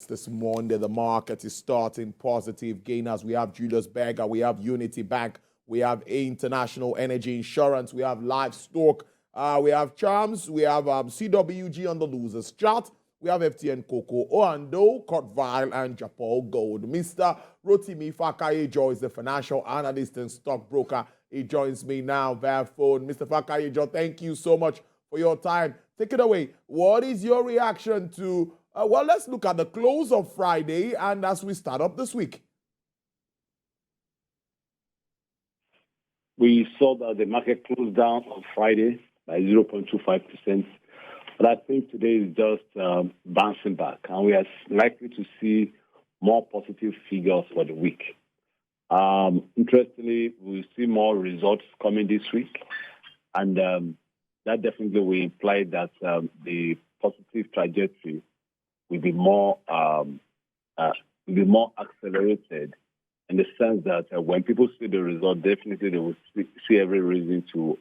This Monday, the market is starting positive gainers. We have Julius Berger, we have Unity Bank, we have International Energy Insurance, we have Livestock, we have Charms, we have CWG on the losers chart, we have FTN Coco, Oando, Cotvile, and Japol Gold. Mr. Rotimi Fakayejo is the financial analyst and stockbroker. He joins me now via phone. Mr. Fakayejo, thank you so much for your time. Take it away. What is your reaction to, well, let's look at the close of Friday and as we start up this week. We saw that the market closed down on Friday by 0.25%. But I think today is just bouncing back, and we are likely to see more positive figures for the week. Interestingly, we'll see more results coming this week, and that definitely will imply that the positive trajectory will be more accelerated in the sense that when people see the result, definitely they will see every reason to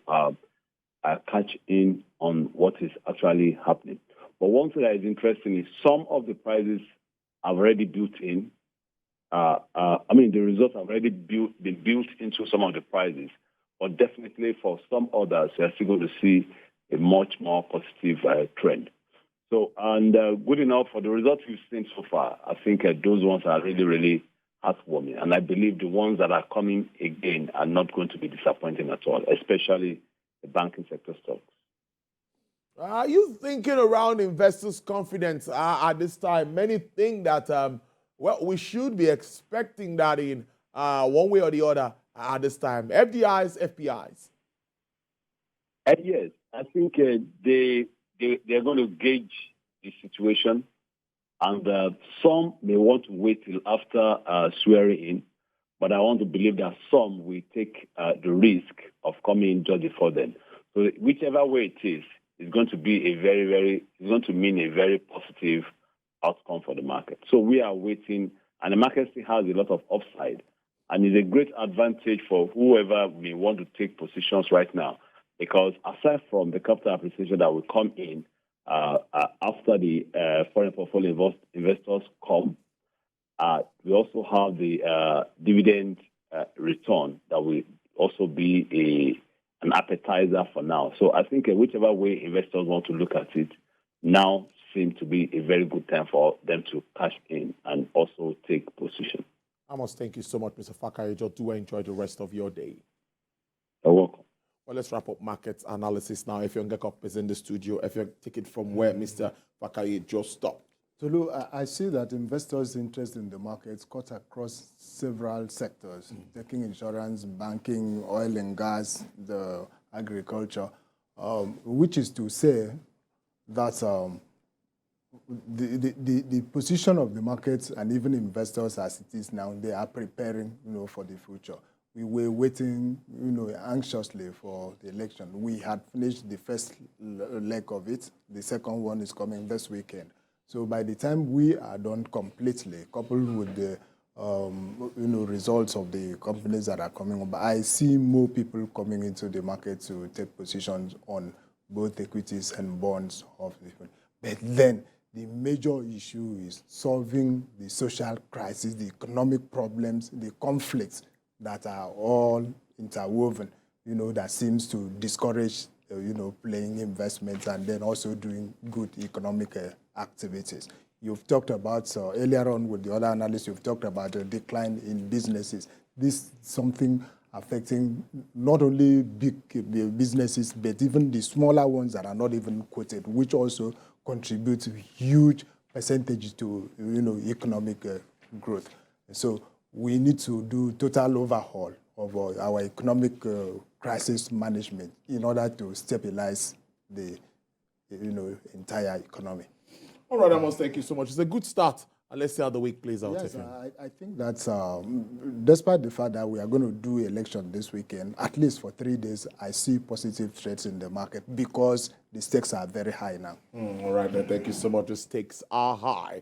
catch in on what is actually happening. But one thing that is interesting is some of the prices have already built in. The results have already been built into some of the prices, but definitely for some others, we are still going to see a much more positive trend. So, and good enough for the results we've seen so far, I think those ones are really, really heartwarming. And I believe the ones that are coming again are not going to be disappointing at all, especially the banking sector stocks. Are you thinking around investors' confidence at this time? Many think that, well, we should be expecting that in one way or the other at this time. FDIs, FPIs. Yes, I think they're going to gauge the situation, and some may want to wait till after swearing in, but I want to believe that some will take the risk of coming in just before then. So whichever way it is, it's going to be it's going to mean a very positive outcome for the market. So we are waiting, and the market still has a lot of upside, and it's a great advantage for whoever may want to take positions right now, because aside from the capital appreciation that will come in after the foreign portfolio investors come, we also have the dividend return that will also be an appetizer for now. So I think whichever way investors want to look at it, now seems to be a very good time for them to cash in and also take position. Amos, thank you so much, Mr. Fakayejo. Do enjoy the rest of your day. You're welcome. Well, let's wrap up markets analysis now. Effiong Ekop is in the studio. Effiong, take it from where Mr. Fakayejo stopped. Tolu, I see that investors' interest in the markets cut across several sectors, taking insurance, banking, oil and gas, the agriculture, which is to say that the position of the markets and even investors as it is now, they are preparing, for the future. We were waiting, anxiously for the election. We had finished the first leg of it. The second one is coming this weekend. So by the time we are done completely, coupled with the results of the companies that are coming up, I see more people coming into the market to take positions on both equities and bonds of different. But then the major issue is solving the social crisis, the economic problems, the conflicts that are all interwoven, that seems to discourage, playing investments and then also doing good economic activities. You've talked about, earlier on with the other analysts, you've talked about a decline in businesses. This is something affecting not only big businesses, but even the smaller ones that are not even quoted, which also contribute to huge percentage to, economic growth. So we need to do total overhaul of our economic crisis management in order to stabilize the, entire economy. All right, Amos, thank you so much. It's a good start. And let's see how the week plays out. Yes, I think that despite the fact that we are going to do election this weekend, at least for 3 days, I see positive trends in the market because the stakes are very high now. All right, then, thank you so much. The stakes are high.